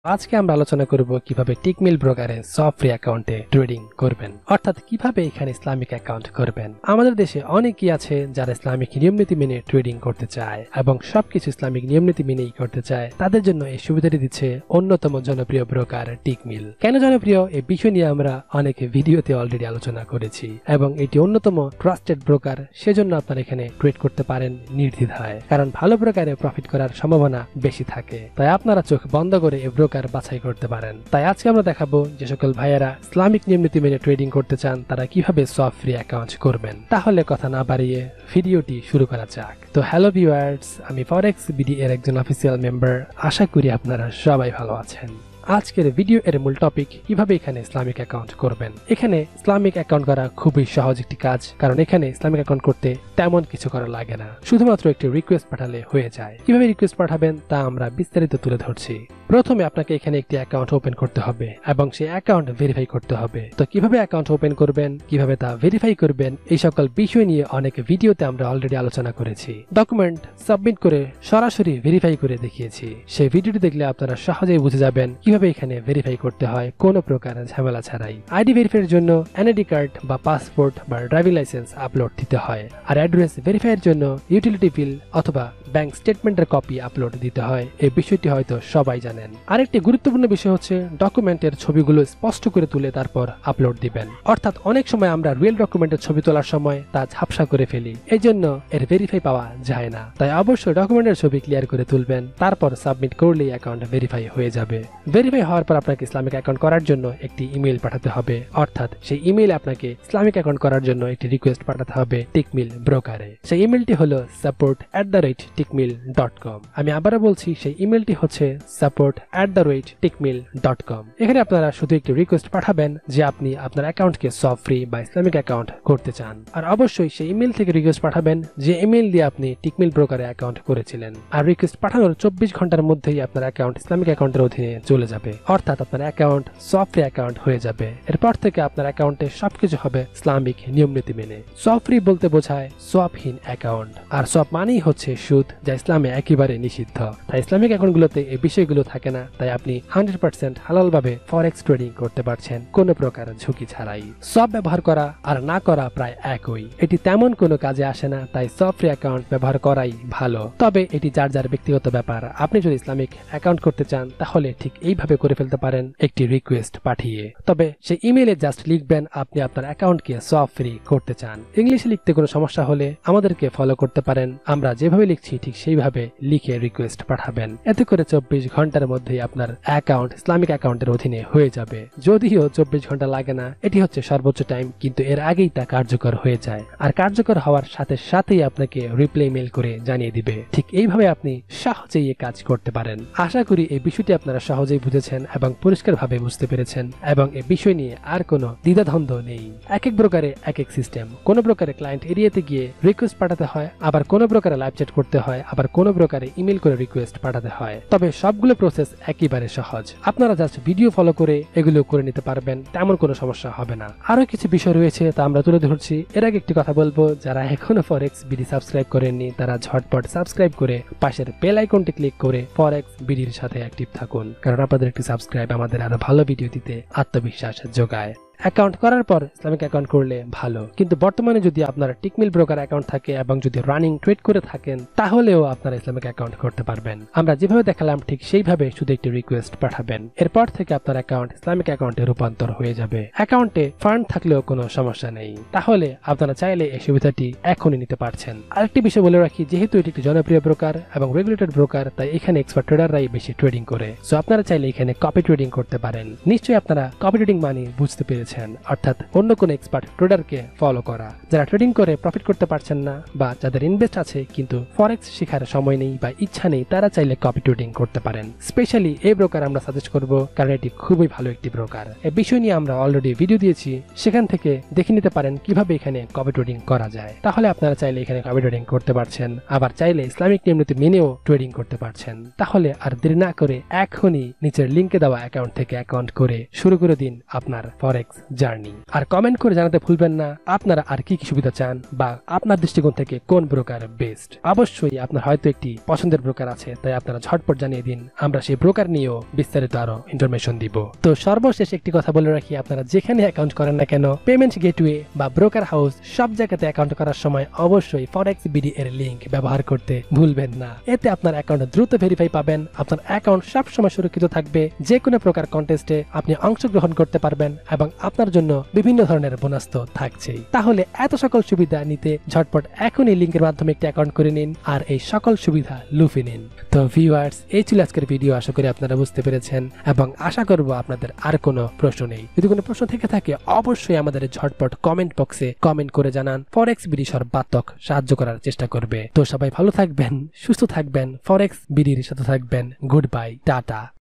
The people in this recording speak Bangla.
আজকে আমরা আলোচনা করব কিভাবে টিকমিল ব্রোকারে সব ফ্রি অ্যাকাউন্টে ট্রেডিং করবেন, অর্থাৎ কিভাবে এখানে ইসলামিক অ্যাকাউন্ট করবেন। আমাদের দেশে অনেকেই আছে যারা ইসলামিক নিয়মনীতি মেনে ট্রেডিং করতে চায় এবং সবকিছু ইসলামিক নিয়মনীতি মেনেই করতে চায়। তাদের জন্য এই সুবিধাটি দিচ্ছে অন্যতম জনপ্রিয় ব্রোকার টিকমিল। কেন জনপ্রিয় এই বিষয় নিয়ে আমরা অনেক ভিডিওতে অলরেডি আলোচনা করেছি এবং এটি অন্যতম ট্রাস্টেড ব্রোকার, সেজন্য আপনারা এখানে ট্রেড করতে পারেন নির্দ্বিধায়, কারণ ভালো ব্রোকারে প্রফিট করার সম্ভাবনা বেশি থাকে। তাই আপনারা চোখ বন্ধ করে এই ব্রোকার বাছাই করতে পারেন। তাই আজকে আমরা দেখাবো যে সকল ভাইয়েরা ইসলামিক নিয়মনীতি মেনে ট্রেডিং করতে চান তারা কিভাবে সব ফ্রি অ্যাকাউন্ট করবেন। তাহলে কথা না বাড়িয়ে ভিডিওটি শুরু করা যাক। তো হ্যালো ভিউয়ার্স, আমি ফরেক্স বিডি এর একজন অফিসিয়াল মেম্বার। আশা করি আপনারা সবাই ভালো আছেন। আজকের ভিডিও এর মূল টপিক কিভাবে এখানে ইসলামিক অ্যাকাউন্ট করবেন। এখানে ইসলামিক অ্যাকাউন্ট করা খুবই সহজ একটি কাজ, কারণ এখানে ইসলামিক অ্যাকাউন্ট করতে তেমন কিছু করা লাগে না, শুধুমাত্র একটি রিকোয়েস্ট পাঠালে হয়ে যায়। কিভাবে রিকোয়েস্ট পাঠাবেন তা আমরা বিস্তারিত তুলে ধরছি। প্রথমে আপনাকে এখানে একটি অ্যাকাউন্ট ওপেন করতে হবে এবং সেই অ্যাকাউন্ট ভেরিফাই করতে হবে। তো কিভাবে অ্যাকাউন্ট ওপেন করবেন, কিভাবে তা ভেরিফাই করবেন, এই সকল বিষয় নিয়ে অনেক ভিডিওতে আমরা অলরেডি আলোচনা করেছি। ডকুমেন্ট সাবমিট করে সরাসরি ভেরিফাই করে দেখিয়েছি। সেই ভিডিওটি দেখলে আপনারা সহজেই বুঝে যাবেন কিভাবে এখানে ভেরিফাই করতে হয় কোনো প্রকার ঝামেলা ছাড়াই। আইডি ভেরিফাইয়ের জন্য এনআইডি কার্ড বা পাসপোর্ট বা ড্রাইভিং লাইসেন্স আপলোড দিতে হয়, আর অ্যাড্রেস ভেরিফাইয়ের জন্য ইউটিলিটি বিল অথবা ব্যাংক স্টেটমেন্টের কপি আপলোড দিতে হয়। এই বিষয়টি হয়তো সবাই জানেন। আরেকটি গুরুত্বপূর্ণ বিষয় হচ্ছে ডকুমেন্টের ছবিগুলো স্পষ্ট করে তুলে তারপর আপলোড দিবেন। অর্থাৎ অনেক সময় আমরা রিয়েল ডকুমেন্টের ছবি তোলার সময় তা ঝাপসা করে ফেলি, এই জন্য এর ভেরিফাই পাওয়া যায় না। তাই অবশ্যই ডকুমেন্টের ছবি ক্লিয়ার করে তুলবেন, তারপর সাবমিট করলেই অ্যাকাউন্ট ভেরিফাই হয়ে যাবে। ভেরিফাই হওয়ার পর আপনাকে ইসলামিক অ্যাকাউন্ট করার জন্য একটি ইমেল পাঠাতে হবে, অর্থাৎ সেই ইমেইলে আপনাকে ইসলামিক অ্যাকাউন্ট করার জন্য একটি রিকোয়েস্ট পাঠাতে হবে টিকমিল ব্রোকারে। সেই ইমেলটি হলো support@tickmill.com। আমি আবারও বলছি, সেই ইমেলটি হচ্ছে support@tickmill.com। এখানে আপনারা শুধু একটি রিকোয়েস্ট পাঠাবেন যে আপনি আপনার অ্যাকাউন্টকে সব ফ্রি বা ইসলামিক অ্যাকাউন্ট করতে চান, আর অবশ্যই সেই ইমেল থেকে রিকোয়েস্ট পাঠাবেন যে ইমেল দিয়ে আপনি টিকমিল ব্রোকারে অ্যাকাউন্ট করেছিলেন। আর রিকোয়েস্ট পাঠানোর 24 ঘন্টার মধ্যেই আপনার অ্যাকাউন্ট ইসলামিক অ্যাকাউন্টের অধীনে চলে যাবে, অর্থাৎ আপনার অ্যাকাউন্ট সব ফ্রি অ্যাকাউন্ট হয়ে যাবে। এরপর থেকে আপনার অ্যাকাউন্টে সবকিছু হবে ইসলামিক নিয়মনীতি মেনে। সব ফ্রি বলতে বোঝায় সবহীন অ্যাকাউন্ট, আর সব মানেই হচ্ছে সুদ, যা ইসলামে একেবারে নিষিদ্ধ। তাই ইসলামিক অ্যাকাউন্টগুলোতে এই বিষয়গুলো থাকে না, তাই আপনি 100% হালালভাবে ফরেক্স ট্রেডিং করতে পারছেন কোনো প্রকার ঝুঁকি ছাড়াই। সব ব্যবহার করা আর না করা প্রায় একই, এটি তেমন কোনো কাজে আসে না, তাই সব ফ্রি অ্যাকাউন্ট ব্যবহার করাই ভালো। তবে এটি যার যার ব্যক্তিগত ব্যাপার। আপনি যদি ইসলামিক অ্যাকাউন্ট করতে চান তাহলে ঠিক এইভাবে করে ফেলতে পারেন, একটি রিকোয়েস্ট পাঠিয়ে। তবে সেই ইমেইলে জাস্ট লিখবেন আপনি আপনার অ্যাকাউন্টকে সব ফ্রি করতে চান। ইংলিশে লিখতে কোনো সমস্যা হলে আমাদেরকে ফলো করতে পারেন, আমরা যেভাবে লিখছি ঠিক সেইভাবে লিখে রিকোয়েস্ট পাঠাবেন। এতে করে 24 ঘন্টার মধ্যেই আপনার অ্যাকাউন্ট ইসলামিক অ্যাকাউন্টের অধীনে হয়ে যাবে। যদিও 24 ঘন্টা লাগে না, এটি হচ্ছে সর্বোচ্চ টাইম, কিন্তু এর আগেই তা কার্যকর হয়ে যায়। আর কার্যকর হওয়ার সাথে সাথেই আপনাকে রিপ্লাই মেল করে জানিয়ে দিবে। ঠিক এইভাবে আপনি সহজেই এই কাজ করতে পারেন। আশা করি এই বিষয়টি আপনারা সহজেই বুঝেছেন এবং পরিষ্কারভাবে বুঝতে পেরেছেন, এবং এই বিষয় নিয়ে আর কোনো দ্বিধাদ্বন্দ্ব নেই। এক এক ব্রোকারে এক এক সিস্টেম। কোন ব্রোকারে ক্লায়েন্ট এরিয়াতে গিয়ে রিকোয়েস্ট পাঠাতে হয়, আবার কোন ব্রোকারে লাইভ চ্যাট করতে হয়, আবার কোন ব্রোকারে ইমেল করে রিকোয়েস্ট পাঠাতে হয়। তবে সবগুলো প্রসেস একেবারে সহজ। আপনারা জাস্ট ভিডিও ফলো করে এগুলো করে নিতে পারবেন, তেমন কোনো সমস্যা হবে না। আরো কিছু বিষয় রয়েছে, তা আমরা তুলে ধরছি। এর আগে একটি কথা বলবো, যারা এখনো ফরেক্স বিডি সাবস্ক্রাইব করেননি তারা ঝটপট সাবস্ক্রাইব করে পাশের বেল আইকনটি ক্লিক করে ফরেক্স বিডির সাথে অ্যাক্টিভ থাকুন, কারণ আপনাদের একটি সাবস্ক্রাইব আমাদের আরো ভালো ভিডিও দিতে আত্মবিশ্বাস যোগায়। অ্যাকাউন্ট করার পর ইসলামিক অ্যাকাউন্ট করলে ভালো, কিন্তু বর্তমানে যদি আপনার টিকমিল ব্রোকার অ্যাকাউন্ট থাকে এবং যদি রানিং ট্রেড করে থাকেন তাহলেও আপনারা ইসলামিক অ্যাকাউন্ট করতে পারবেন। আমরা যেভাবে দেখালাম ঠিক সেইভাবে শুধু একটি রিকোয়েস্ট পাঠাবেন, এরপর থেকে আপনার অ্যাকাউন্ট ইসলামিক অ্যাকাউন্টে রূপান্তর হয়ে যাবে। অ্যাকাউন্টে ফান্ড থাকলেও কোনো সমস্যা নেই, তাহলে আপনারা চাইলে এই সুবিধাটি এখনই নিতে পারছেন। আরেকটি বিষয় বলে রাখি, যেহেতু এটি একটি জনপ্রিয় ব্রোকার এবং রেগুলেটেড ব্রোকার, তাই এখানে এক্সপার্ট ট্রেডাররাই বেশি ট্রেডিং করে। সো আপনারা চাইলে এখানে কপি ট্রেডিং করতে পারেন। নিশ্চয়ই আপনারা কপি ট্রেডিং মানে বুঝতে পেরেছেন, অর্থাৎ অন্য কোন এক্সপার্ট ট্রেডারকে ফলো করা। যারা ট্রেডিং করে প্রফিট করতে পারছেন না বা যাদের ইনভেস্ট আছে কিন্তু ফরেক্স শেখার সময় নেই বা ইচ্ছা নেই, তারা চাইলে কপি ট্রেডিং করতে পারেন। স্পেশালি এই ব্রোকার আমরা সাজেস্ট করব, কারণ এটি খুবই ভালো একটি ব্রোকার। এই বিষয় নিয়ে আমরা অলরেডি ভিডিও দিয়েছি, সেখান থেকে দেখে নিতে পারেন কিভাবে এখানে কপি ট্রেডিং করা যায়। তাহলে আপনারা চাইলে এখানে কপি ট্রেডিং করতে পারছেন, আবার চাইলে ইসলামিক নিয়মনীতি মেনেও ট্রেডিং করতে পারছেন। তাহলে আর দেরি না করে এখনই নিচের লিঙ্কে দেওয়া অ্যাকাউন্ট থেকে অ্যাকাউন্ট করে শুরু করে দিন আপনার ফরেক্স জার্নি। আর কমেন্ট করে জানাতে ভুলবেন না আপনারা আর কি কি সুবিধা চান বা আপনার দৃষ্টিকোণ থেকে কোন ব্রোকার বেস্ট। অবশ্যই আপনার হয়তো একটি পছন্দের ব্রোকার আছে, তাই আপনারা ঝটপট জানিয়ে দিন, আমরা সেই ব্রোকার নিয়েও বিস্তারিত আরো ইনফরমেশন দিব। তো সর্বশেষ একটি কথা বলে রাখি, আপনারা যেখানে অ্যাকাউন্ট করেন না কেন, পেমেন্ট গেটওয়ে বা ব্রোকার হাউস সব জায়গাতে অ্যাকাউন্ট করার সময় অবশ্যই ফরেক্স বিডি এর লিংক ব্যবহার করতে ভুলবেন না। এতে আপনার অ্যাকাউন্ট দ্রুত ভেরিফাই পাবেন, আপনার অ্যাকাউন্ট সবসময় সুরক্ষিত থাকবে, যে কোনো প্রকার কন্টেস্টে আপনি অংশগ্রহণ করতে পারবেন এবং আপনার জন্য বিভিন্ন ধরনের বোনাস তো থাকছেই। তাহলে এত সকল সুবিধা নিতে ঝটপট এখনই লিংকের মাধ্যমে একটি অ্যাকাউন্ট করে নিন আর এই সকল সুবিধা লুফে নিন। তো ভিউয়ার্স, এই ছিল আজকের ভিডিও। আশা করি আপনারা বুঝতে পেরেছেন এবং আশা করব আপনাদের আর কোনো প্রশ্ন নেই। যদি কোনো প্রশ্ন থেকে থাকে অবশ্যই আমাদের ঝটপট কমেন্ট বক্সে কমেন্ট করে জানান, ফরেক্স বিডি সর্বাত্মক সাহায্য করার চেষ্টা করবে। তো সবাই ভালো থাকবেন, সুস্থ থাকবেন, ফরেক্স বিডির সাথে থাকবেন। Good bye, tata.